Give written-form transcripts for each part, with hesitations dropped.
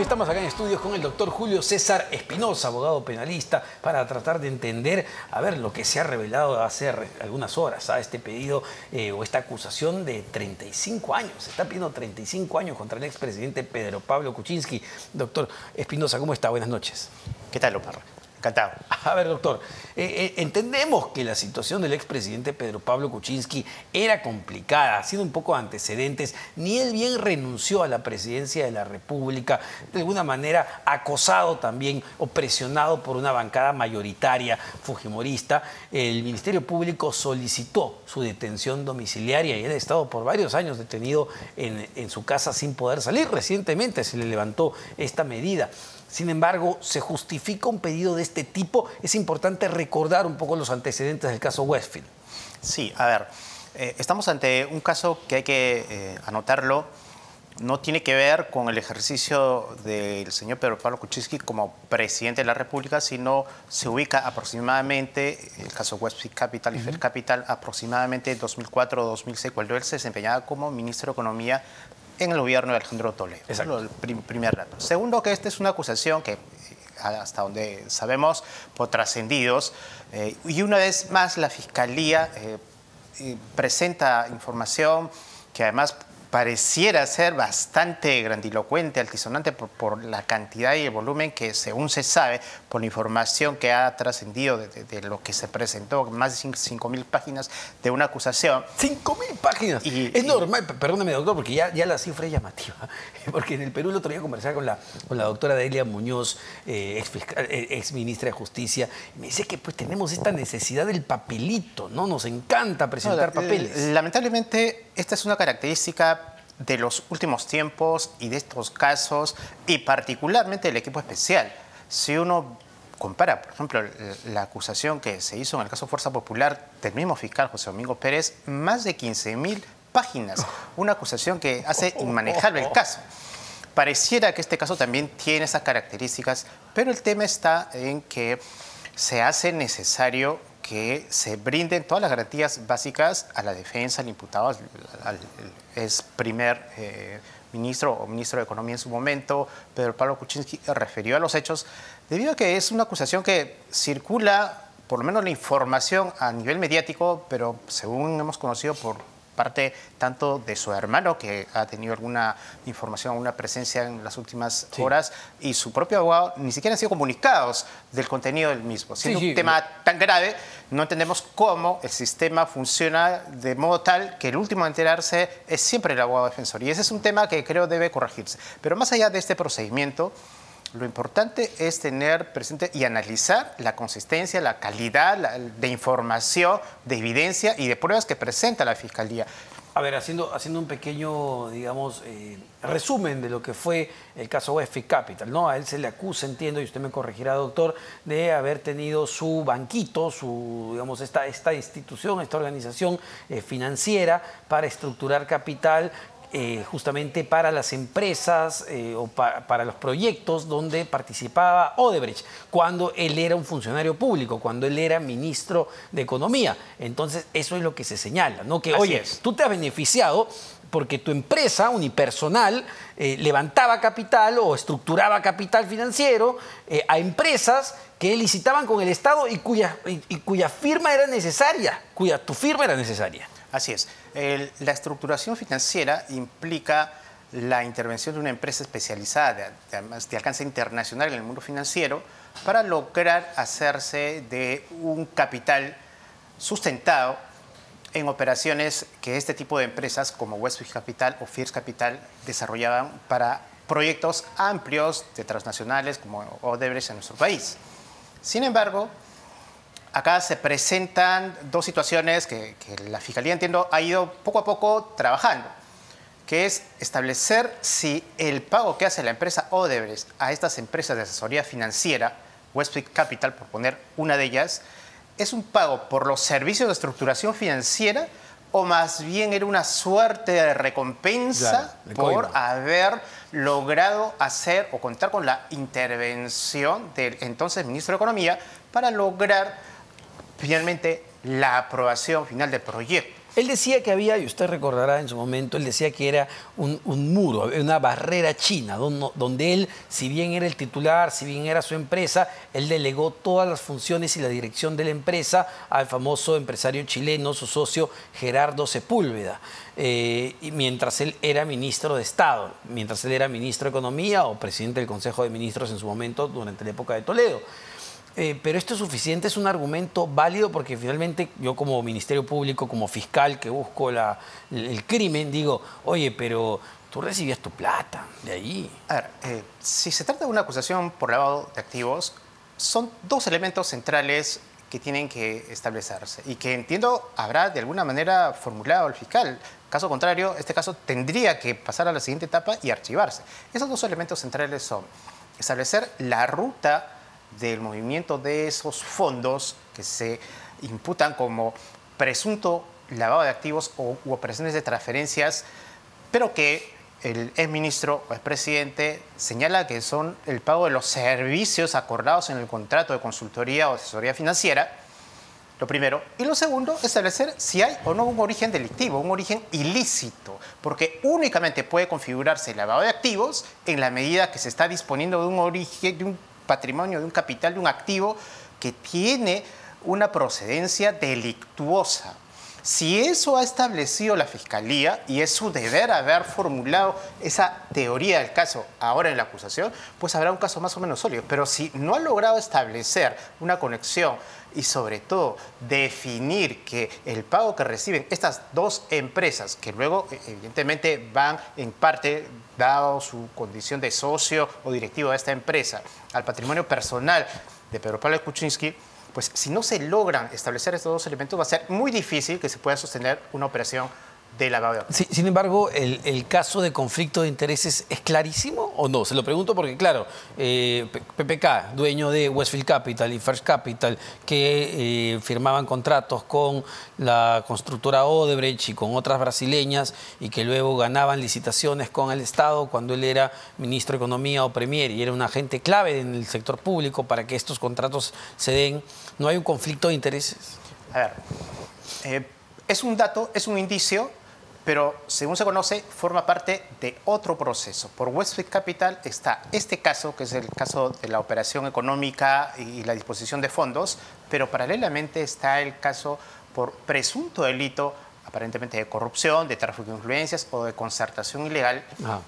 Estamos acá en estudios con el doctor Julio César Espinosa, abogado penalista, para tratar de entender, lo que se ha revelado hace algunas horas, este pedido o esta acusación de 35 años. Se está pidiendo 35 años contra el expresidente Pedro Pablo Kuczynski. Doctor Espinosa, ¿cómo está? Buenas noches. ¿Qué tal, Omar? Encantado. A ver, doctor, entendemos que la situación del expresidente Pedro Pablo Kuczynski era complicada, haciendo un poco de antecedentes. Ni él bien renunció a la presidencia de la República, de alguna manera acosado también o presionado por una bancada mayoritaria fujimorista. El Ministerio Público solicitó su detención domiciliaria y él ha estado por varios años detenido en su casa sin poder salir. Recientemente se le levantó esta medida. Sin embargo, ¿se justifica un pedido de este tipo? Es importante recordar un poco los antecedentes del caso Westfield. Sí, a ver, estamos ante un caso que hay que anotarlo. No tiene que ver con el ejercicio del señor Pedro Pablo Kuczynski como presidente de la República, sino se ubica aproximadamente, el caso Westfield Capital y Fair Capital, aproximadamente 2004 o 2006, cuando él se desempeñaba como ministro de Economía en el gobierno de Alejandro Toledo. Exacto. El primer dato. Segundo, que esta es una acusación que, hasta donde sabemos, por trascendidos, y una vez más la Fiscalía presenta información que además pareciera ser bastante grandilocuente, altisonante por la cantidad y el volumen que, según se sabe, por la información que ha trascendido de lo que se presentó, más de 5.000 páginas de una acusación. 5.000 páginas. Es normal, perdóneme, doctor, porque ya la cifra es llamativa. Porque en el Perú el otro día conversaba con la doctora Delia Muñoz, ex ministra de Justicia, y me dice que pues tenemos esta necesidad del papelito, ¿no? Nos encanta presentar papeles. Lamentablemente, esta es una característica de los últimos tiempos y de estos casos, y particularmente del equipo especial. Si uno compara, por ejemplo, la acusación que se hizo en el caso Fuerza Popular del mismo fiscal José Domingo Pérez, más de 15.000 páginas, una acusación que hace inmanejable el caso. Pareciera que este caso también tiene esas características, pero el tema está en que se hace necesario que se brinden todas las garantías básicas a la defensa, al imputado, al ex primer ministro o ministro de Economía en su momento. Pedro Pablo Kuczynski refirió a los hechos, debido a que es una acusación que circula, por lo menos la información a nivel mediático, pero según hemos conocido por parte tanto de su hermano, que ha tenido alguna información, alguna presencia en las últimas horas, y su propio abogado, ni siquiera han sido comunicados del contenido del mismo. Siendo un tema tan grave, no entendemos cómo el sistema funciona de modo tal que el último a enterarse es siempre el abogado defensor. Y ese es un tema que creo debe corregirse. Pero más allá de este procedimiento, lo importante es tener presente y analizar la consistencia, la calidad de información, de evidencia y de pruebas que presenta la Fiscalía. A ver, haciendo un pequeño, digamos, resumen de lo que fue el caso Westfield Capital, ¿no? A él se le acusa, entiendo, y usted me corregirá, doctor, de haber tenido su banquito, digamos, esta institución, esta organización financiera para estructurar capital, justamente para las empresas o para los proyectos donde participaba Odebrecht, cuando él era un funcionario público, cuando él era ministro de Economía. Entonces, eso es lo que se señala, ¿no? Que, oye, tú te has beneficiado porque tu empresa unipersonal levantaba capital o estructuraba capital financiero a empresas que licitaban con el Estado y cuya firma era necesaria, tu firma era necesaria. Así es. La estructuración financiera implica la intervención de una empresa especializada, además de alcance internacional en el mundo financiero, para lograr hacerse de un capital sustentado en operaciones que este tipo de empresas como Westfield Capital o First Capital desarrollaban para proyectos amplios de transnacionales como Odebrecht en nuestro país. Sin embargo, acá se presentan dos situaciones que la Fiscalía, entiendo, ha ido poco a poco trabajando, que es establecer si el pago que hace la empresa Odebrecht a estas empresas de asesoría financiera, Westfield Capital, por poner una de ellas, es un pago por los servicios de estructuración financiera o más bien era una suerte de recompensa por haber logrado hacer o contar con la intervención del entonces ministro de Economía para lograr finalmente la aprobación final del proyecto. Él decía que había, y usted recordará en su momento, él decía que era un muro, una barrera china, donde él, si bien era el titular, si bien era su empresa, él delegó todas las funciones y la dirección de la empresa al famoso empresario chileno, su socio Gerardo Sepúlveda, y mientras él era ministro de Estado, mientras él era ministro de Economía o presidente del Consejo de Ministros en su momento durante la época de Toledo. Pero esto es suficiente, es un argumento válido, porque finalmente yo como Ministerio Público, como fiscal que busco el crimen, digo, oye, pero tú recibías tu plata de ahí. A ver, si se trata de una acusación por lavado de activos, son dos elementos centrales que tienen que establecerse y que entiendo habrá de alguna manera formulado el fiscal. Caso contrario, este caso tendría que pasar a la siguiente etapa y archivarse. Esos dos elementos centrales son establecer la ruta del movimiento de esos fondos que se imputan como presunto lavado de activos u operaciones de transferencias, pero que el exministro o expresidente señala que son el pago de los servicios acordados en el contrato de consultoría o asesoría financiera, lo primero. Y lo segundo, establecer si hay o no un origen delictivo, un origen ilícito, porque únicamente puede configurarse el lavado de activos en la medida que se está disponiendo de un origen, de un patrimonio, de un capital, de un activo que tiene una procedencia delictuosa. Si eso ha establecido la Fiscalía y es su deber haber formulado esa teoría del caso ahora en la acusación, pues habrá un caso más o menos sólido. Pero si no ha logrado establecer una conexión y sobre todo definir que el pago que reciben estas dos empresas, que luego evidentemente van en parte, dado su condición de socio o directivo de esta empresa, al patrimonio personal de Pedro Pablo Kuczynski, pues si no se logran establecer estos dos elementos, va a ser muy difícil que se pueda sostener una operación de lavado de activos. Sí, sin embargo, el caso de conflicto de intereses es clarísimo o no. Se lo pregunto porque, claro, PPK, dueño de Westfield Capital y First Capital, que firmaban contratos con la constructora Odebrecht y con otras brasileñas y que luego ganaban licitaciones con el Estado cuando él era ministro de Economía o premier y era un agente clave en el sector público para que estos contratos se den. ¿No hay un conflicto de intereses? A ver, es un dato, es un indicio, pero según se conoce, forma parte de otro proceso. Por Westfield Capital está este caso, que es el caso de la operación económica y la disposición de fondos, pero paralelamente está el caso por presunto delito, aparentemente de corrupción, de tráfico de influencias o de concertación ilegal,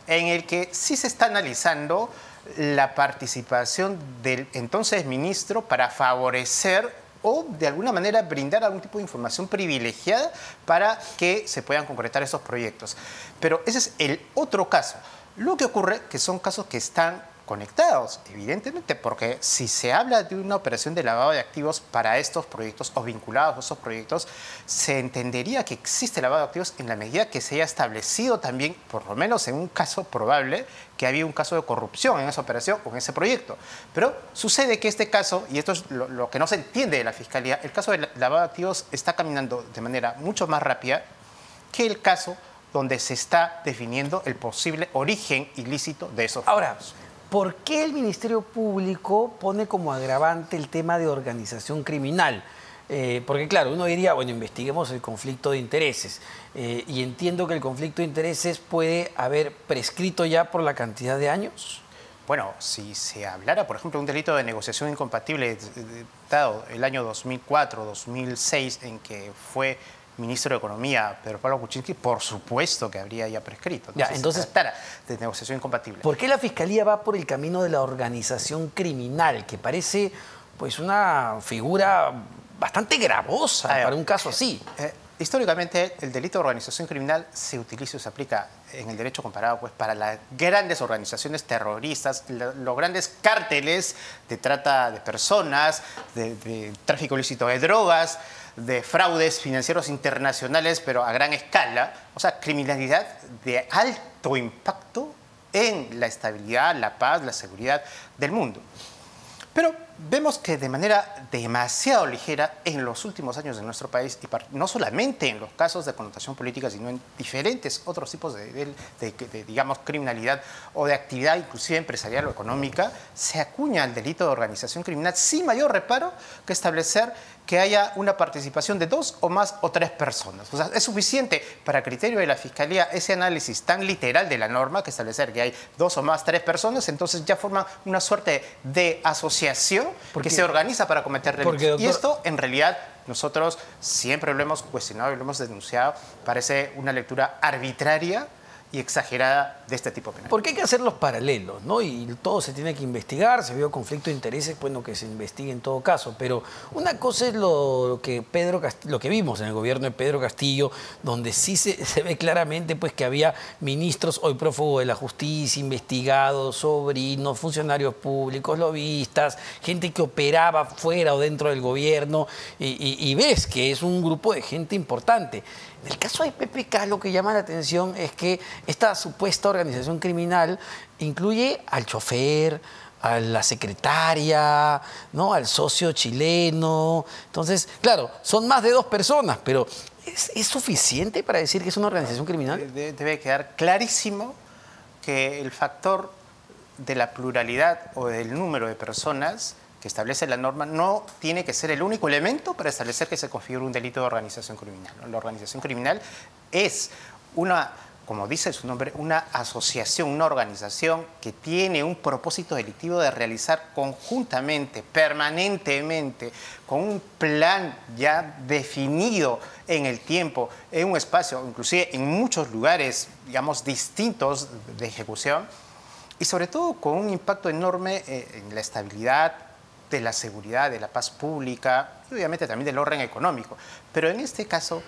en el que sí se está analizando la participación del entonces ministro para favorecer o de alguna manera brindar algún tipo de información privilegiada para que se puedan concretar esos proyectos. Pero ese es el otro caso. Lo que ocurre que son casos que están conectados, evidentemente, porque si se habla de una operación de lavado de activos para estos proyectos o vinculados a esos proyectos, se entendería que existe lavado de activos en la medida que se haya establecido también, por lo menos en un caso probable, que había un caso de corrupción en esa operación o en ese proyecto. Pero sucede que este caso, y esto es lo que no se entiende de la Fiscalía, el caso de lavado de activos está caminando de manera mucho más rápida que el caso donde se está definiendo el posible origen ilícito de esos fondos. Ahora, ¿por qué el Ministerio Público pone como agravante el tema de organización criminal? Porque claro, uno diría, bueno, investiguemos el conflicto de intereses. Y entiendo que el conflicto de intereses puede haber prescrito ya por la cantidad de años. Bueno, si se hablara, por ejemplo, de un delito de negociación incompatible dado el año 2004, 2006, en que fue ministro de Economía Pedro Pablo Kuczynski, por supuesto que habría ya prescrito. Entonces, de negociación incompatible. ¿Por qué la Fiscalía va por el camino de la organización criminal, que parece pues una figura bastante gravosa para un caso así? Históricamente, el delito de organización criminal se utiliza y se aplica en el derecho comparado pues, para las grandes organizaciones terroristas, los grandes cárteles de trata de personas, de tráfico ilícito de drogas, de fraudes financieros internacionales, pero a gran escala. O sea, criminalidad de alto impacto en la estabilidad, la paz, la seguridad del mundo. Pero vemos que de manera demasiado ligera en los últimos años de nuestro país, y no solamente en los casos de connotación política, sino en diferentes otros tipos digamos, criminalidad o de actividad inclusive empresarial o económica, se acuña el delito de organización criminal sin mayor reparo que establecer que haya una participación de 2 o más o 3 personas. O sea, es suficiente para criterio de la Fiscalía ese análisis tan literal de la norma que establecer que hay 2 o más 3 personas, entonces ya forman una suerte de asociación que se organiza para cometer delitos. Doctor, y esto, en realidad, nosotros siempre lo hemos cuestionado y lo hemos denunciado, parece una lectura arbitraria y exagerada de este tipo penal. Porque hay que hacer los paralelos, ¿no? Y todo se tiene que investigar, se vio conflicto de intereses, bueno, que se investigue en todo caso. Pero una cosa es lo que vimos en el gobierno de Pedro Castillo, donde sí se ve claramente pues, que había ministros hoy prófugos de la justicia, investigados, sobrinos, funcionarios públicos, lobistas, gente que operaba fuera o dentro del gobierno, y ves que es un grupo de gente importante. En el caso de PPK, lo que llama la atención es que esta supuesta organización criminal incluye al chofer, a la secretaria, ¿no? Al socio chileno. Entonces, claro, son más de 2 personas, pero ¿es suficiente para decir que es una organización criminal? Debe quedar clarísimo que el factor de la pluralidad o del número de personas que establece la norma no tiene que ser el único elemento para establecer que se configura un delito de organización criminal. La organización criminal es una, como dice su nombre, una asociación, una organización que tiene un propósito delictivo de realizar conjuntamente, permanentemente, con un plan ya definido en el tiempo, en un espacio, inclusive en muchos lugares, digamos, distintos de ejecución, y sobre todo con un impacto enorme en la estabilidad, de la seguridad, de la paz pública y obviamente también del orden económico. Pero en este caso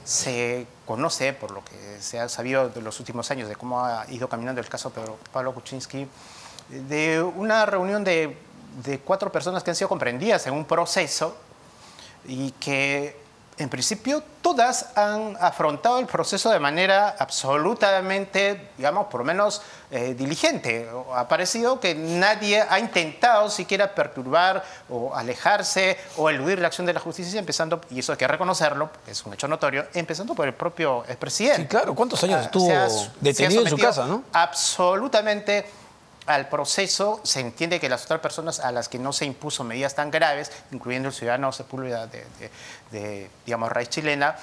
se conoce, por lo que se ha sabido de los últimos años, de cómo ha ido caminando el caso Pablo Kuczynski, de una reunión de 4 personas que han sido comprendidas en un proceso y que en principio todas han afrontado el proceso de manera absolutamente, digamos, por lo menos diligente. Ha parecido que nadie ha intentado siquiera perturbar o alejarse o eludir la acción de la justicia, empezando, y eso hay que reconocerlo, es un hecho notorio, empezando por el propio expresidente. Sí, claro. ¿Cuántos años estuvo detenido en su casa, no? Absolutamente al proceso. Se entiende que las otras personas a las que no se impuso medidas tan graves, incluyendo el ciudadano Sepúlveda de digamos, raíz chilena,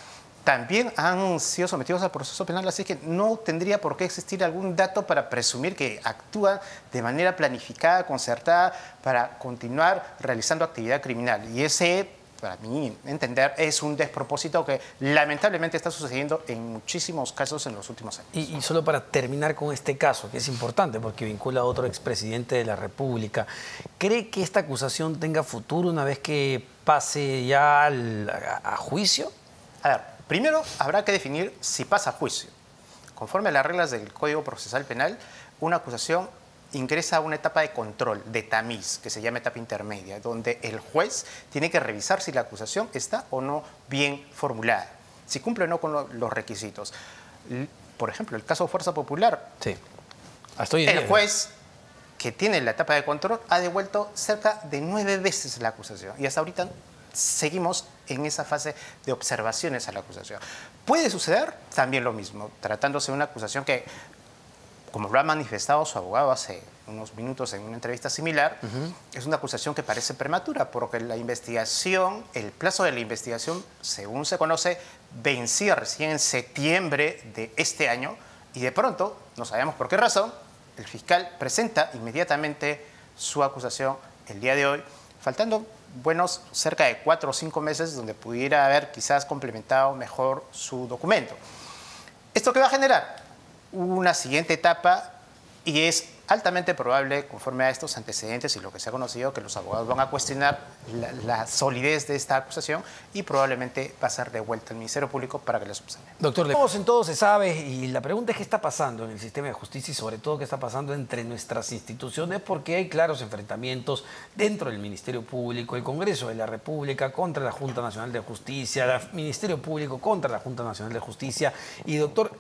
también han sido sometidos al proceso penal, así que no tendría por qué existir algún dato para presumir que actúan de manera planificada, concertada, para continuar realizando actividad criminal. Y ese, para mí entender, es un despropósito que lamentablemente está sucediendo en muchísimos casos en los últimos años. Y solo para terminar con este caso, que es importante porque vincula a otro expresidente de la República, ¿cree que esta acusación tenga futuro una vez que pase ya a juicio? A ver, primero habrá que definir si pasa a juicio. Conforme a las reglas del Código Procesal Penal, una acusación ingresa a una etapa de control, de tamiz, que se llama etapa intermedia, donde el juez tiene que revisar si la acusación está o no bien formulada, si cumple o no con los requisitos. Por ejemplo, el caso Fuerza Popular. Sí. El juez que tiene la etapa de control ha devuelto cerca de 9 veces la acusación y hasta ahorita seguimos en esa fase de observaciones a la acusación. Puede suceder también lo mismo, tratándose de una acusación que, como lo ha manifestado su abogado hace unos minutos en una entrevista similar, es una acusación que parece prematura, porque la investigación, el plazo de la investigación, según se conoce, vencía recién en septiembre de este año, y de pronto, no sabemos por qué razón, el fiscal presenta inmediatamente su acusación el día de hoy, faltando buenos cerca de 4 o 5 meses donde pudiera haber quizás complementado mejor su documento. ¿Esto qué va a generar? Una siguiente etapa, y es altamente probable, conforme a estos antecedentes y lo que se ha conocido, que los abogados van a cuestionar la solidez de esta acusación y probablemente va a ser devuelta al Ministerio Público para que la subsane. Doctor, en todo se sabe, y la pregunta es qué está pasando en el sistema de justicia y sobre todo qué está pasando entre nuestras instituciones, porque hay claros enfrentamientos dentro del Ministerio Público, el Congreso de la República contra la Junta Nacional de Justicia, el Ministerio Público contra la Junta Nacional de Justicia. Y doctor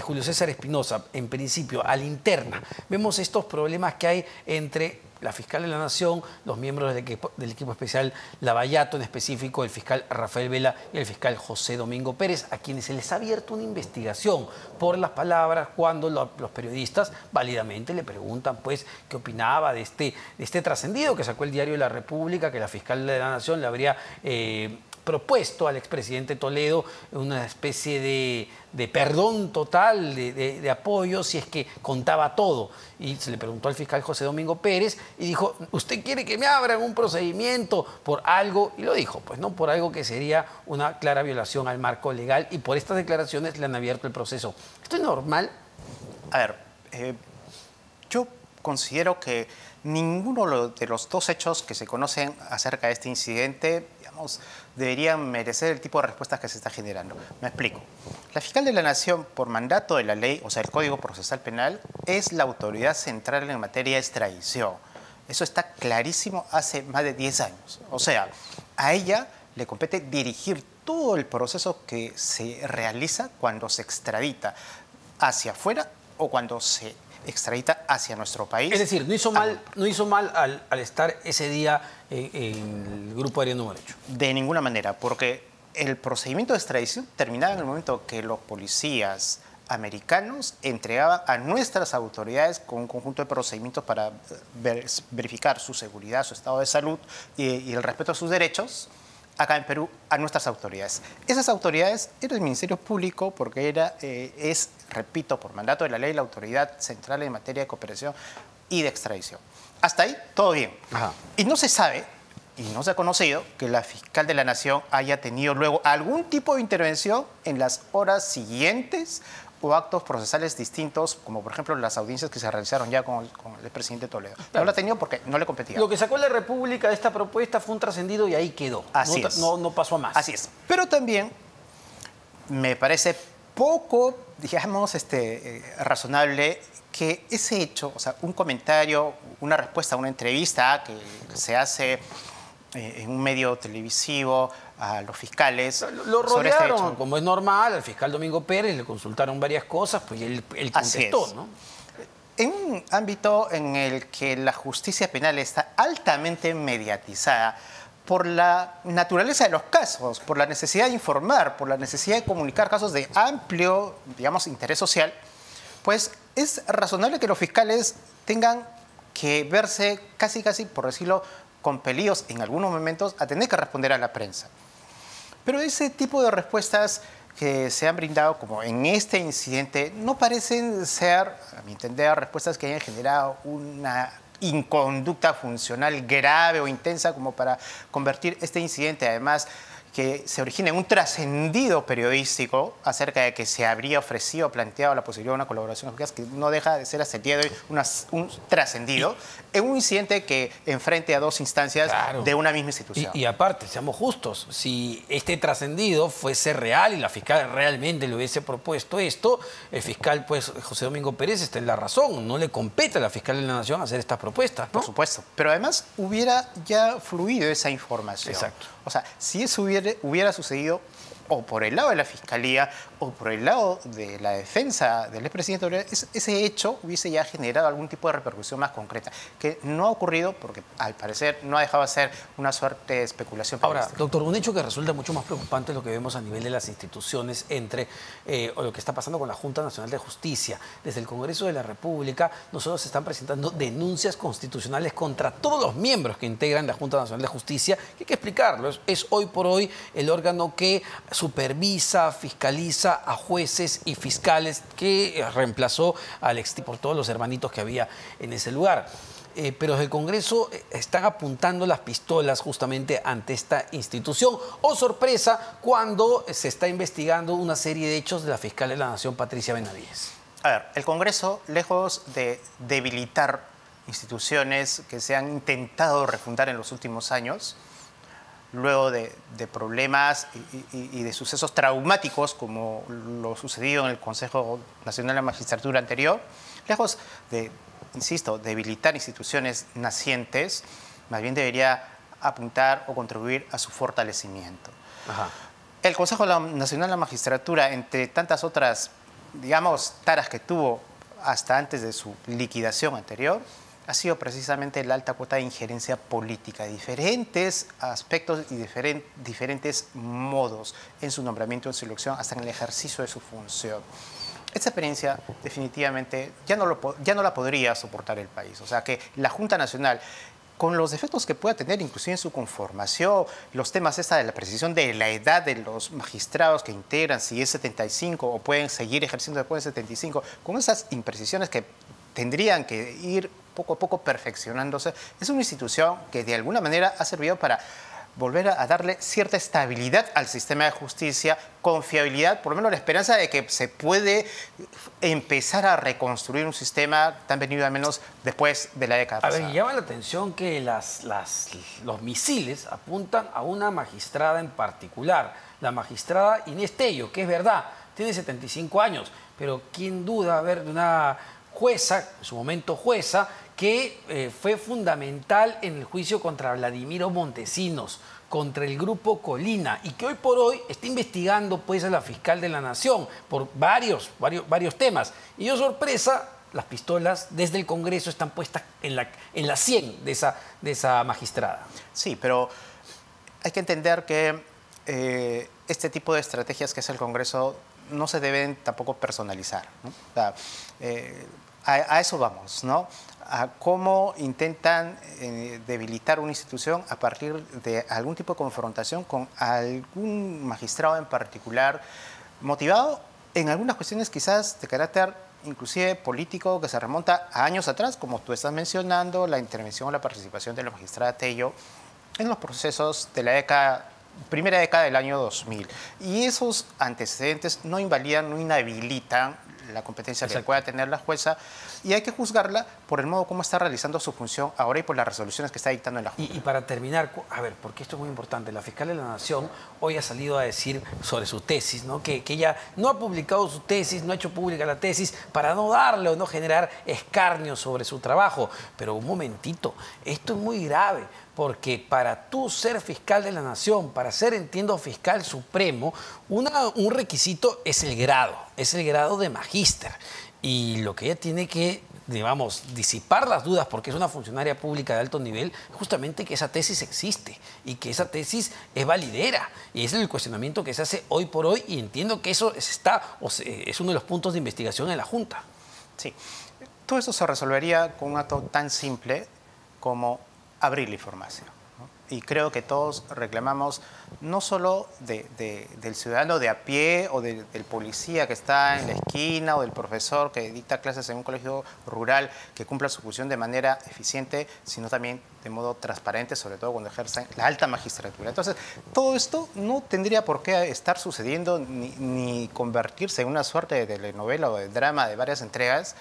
Julio César Espinosa, en principio, a la interna, vemos supuestos problemas que hay entre la fiscal de la Nación, los miembros del equipo especial Lavallato, en específico el fiscal Rafael Vela y el fiscal José Domingo Pérez, a quienes se les ha abierto una investigación por las palabras cuando los periodistas válidamente le preguntan pues qué opinaba de este trascendido que sacó el diario La República, que la fiscal de la Nación le habría propuesto al expresidente Toledo una especie de perdón total, de apoyo, si es que contaba todo. Y se le preguntó al fiscal José Domingo Pérez y dijo, ¿usted quiere que me abran un procedimiento por algo? Y lo dijo, pues no, por algo que sería una clara violación al marco legal, y por estas declaraciones le han abierto el proceso. ¿Esto es normal? A ver, yo considero que ninguno de los dos hechos que se conocen acerca de este incidente, digamos, deberían merecer el tipo de respuestas que se está generando. Me explico. La fiscal de la Nación, por mandato de la ley, o sea, el Código Procesal Penal, es la autoridad central en materia de extradición. Eso está clarísimo hace más de 10 años. O sea, a ella le compete dirigir todo el proceso que se realiza cuando se extradita hacia afuera o cuando se extradita hacia nuestro país. Es decir, no hizo mal al estar ese día en el Grupo Aéreo número 8. De ninguna manera, porque el procedimiento de extradición terminaba en el momento que los policías americanos entregaban a nuestras autoridades con un conjunto de procedimientos para verificar su seguridad, su estado de salud y el respeto a sus derechos acá en Perú a nuestras autoridades. Esas autoridades eran el Ministerio Público porque es, repito, por mandato de la ley, la autoridad central en materia de cooperación y de extradición. Hasta ahí, todo bien. Ajá. Y no se sabe, y no se ha conocido, que la fiscal de la Nación haya tenido luego algún tipo de intervención en las horas siguientes o actos procesales distintos, como por ejemplo las audiencias que se realizaron ya con el presidente Toledo. Claro. No la ha tenido porque no le competía. Lo que sacó la República de esta propuesta fue un trascendido y ahí quedó. Así es. No pasó a más. Así es. Pero también me parece poco, digamos, razonable que ese hecho, o sea, un comentario, una respuesta a una entrevista que se hace en un medio televisivo a los fiscales. Lo rodearon, como es normal, al fiscal Domingo Pérez le consultaron varias cosas, pues él contestó, ¿no? En un ámbito en el que la justicia penal está altamente mediatizada por la naturaleza de los casos, por la necesidad de informar, por la necesidad de comunicar casos de amplio, digamos, interés social, pues es razonable que los fiscales tengan que verse casi, por decirlo, compelidos en algunos momentos a tener que responder a la prensa. Pero ese tipo de respuestas que se han brindado, como en este incidente, no parecen ser, a mi entender, respuestas que hayan generado una inconducta funcional grave o intensa como para convertir este incidente, además, que se origina en un trascendido periodístico acerca de que se habría ofrecido o planteado la posibilidad de una colaboración eficaz, que no deja de ser hasta el día de hoy un trascendido, en un incidente que enfrente a dos instancias, claro, de una misma institución. Y aparte, seamos justos, si este trascendido fuese real y la fiscal realmente le hubiese propuesto esto, el fiscal, pues, José Domingo Pérez está en la razón, no le compete a la fiscal de la Nación hacer estas propuestas, ¿no? Por supuesto, pero además hubiera ya fluido esa información. Exacto. O sea, si eso hubiera sucedido o por el lado de la Fiscalía o por el lado de la defensa del expresidente Toledo, ese hecho hubiese ya generado algún tipo de repercusión más concreta, que no ha ocurrido porque al parecer no ha dejado de ser una suerte de especulación periodística. Ahora, doctor, un hecho que resulta mucho más preocupante es lo que vemos a nivel de las instituciones o lo que está pasando con la Junta Nacional de Justicia. Desde el Congreso de la República, nosotros se están presentando denuncias constitucionales contra todos los miembros que integran la Junta Nacional de Justicia, que hay que explicarlo. Es hoy por hoy el órgano que supervisa, fiscaliza a jueces y fiscales, que reemplazó al por todos los hermanitos que había en ese lugar. Pero desde el Congreso están apuntando las pistolas justamente ante esta institución. ¡Oh, sorpresa!, cuando se está investigando una serie de hechos de la fiscal de la Nación, Patricia Benavides. A ver, el Congreso, lejos de debilitar instituciones que se han intentado refundar en los últimos años, luego de problemas y de sucesos traumáticos como lo sucedido en el Consejo Nacional de la Magistratura anterior, lejos de, insisto, debilitar instituciones nacientes, más bien debería apuntar o contribuir a su fortalecimiento. Ajá. El Consejo Nacional de la Magistratura, entre tantas otras, digamos, taras que tuvo hasta antes de su liquidación anterior, ha sido precisamente la alta cuota de injerencia política de diferentes aspectos y diferentes modos en su nombramiento, en su elección, hasta en el ejercicio de su función. Esta experiencia definitivamente ya no la podría soportar el país. O sea que la Junta Nacional, con los defectos que pueda tener, inclusive en su conformación, los temas de la precisión de la edad de los magistrados que integran, si es 75 o pueden seguir ejerciendo después de 75, con esas imprecisiones que tendrían que ir poco a poco perfeccionándose, es una institución que de alguna manera ha servido para volver a darle cierta estabilidad al sistema de justicia, confiabilidad, por lo menos la esperanza de que se puede empezar a reconstruir un sistema tan venido a menos después de la década pasada. A ver, llama la atención que los misiles apuntan a una magistrada en particular, la magistrada Inés Tello, que es verdad, tiene 75 años, pero quién duda haber de una jueza, en su momento jueza, que fue fundamental en el juicio contra Vladimiro Montesinos, contra el grupo Colina, y que hoy por hoy está investigando pues a la fiscal de la Nación por varios temas. Y yo, sorpresa, las pistolas desde el Congreso están puestas en la 100 de esa magistrada. Sí, pero hay que entender que este tipo de estrategias que es el Congreso no se deben tampoco personalizar, ¿no? O sea, a eso vamos, ¿no? A cómo intentan debilitar una institución a partir de algún tipo de confrontación con algún magistrado en particular, motivado en algunas cuestiones quizás de carácter inclusive político que se remonta a años atrás, como tú estás mencionando, la intervención o la participación de la magistrada Tello en los procesos de la primera década del año 2000. Y esos antecedentes no invalidan, no inhabilitan la competencia que pueda tener la jueza, y hay que juzgarla por el modo como está realizando su función ahora y por las resoluciones que está dictando en la Junta. Y para terminar, a ver, porque esto es muy importante, la fiscal de la Nación hoy ha salido a decir sobre su tesis, ¿no? Que ella no ha publicado su tesis, no ha hecho pública la tesis para no darle o no generar escarnio sobre su trabajo. Pero un momentito, esto es muy grave, porque para tú ser fiscal de la Nación, para ser, entiendo, fiscal supremo, un requisito es el grado de magíster. Y lo que ella tiene que, digamos, disipar las dudas, porque es una funcionaria pública de alto nivel, justamente que esa tesis existe y que esa tesis es validera. Y ese es el cuestionamiento que se hace hoy por hoy, y entiendo que eso es uno de los puntos de investigación en la Junta. Sí, todo eso se resolvería con un acto tan simple como abrir la información, ¿no? Y creo que todos reclamamos no solo del ciudadano de a pie o del policía que está en la esquina o del profesor que dicta clases en un colegio rural que cumpla su función de manera eficiente, sino también de modo transparente, sobre todo cuando ejercen la alta magistratura. Entonces, todo esto no tendría por qué estar sucediendo ni convertirse en una suerte de telenovela o de drama de varias entregas,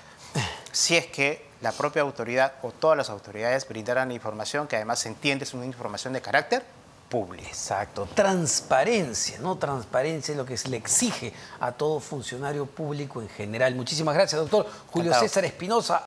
si es que la propia autoridad o todas las autoridades brindaran información que además se entiende es una información de carácter público. Exacto, transparencia, ¿no? Transparencia es lo que se le exige a todo funcionario público en general. Muchísimas gracias, doctor Julio César Espinosa.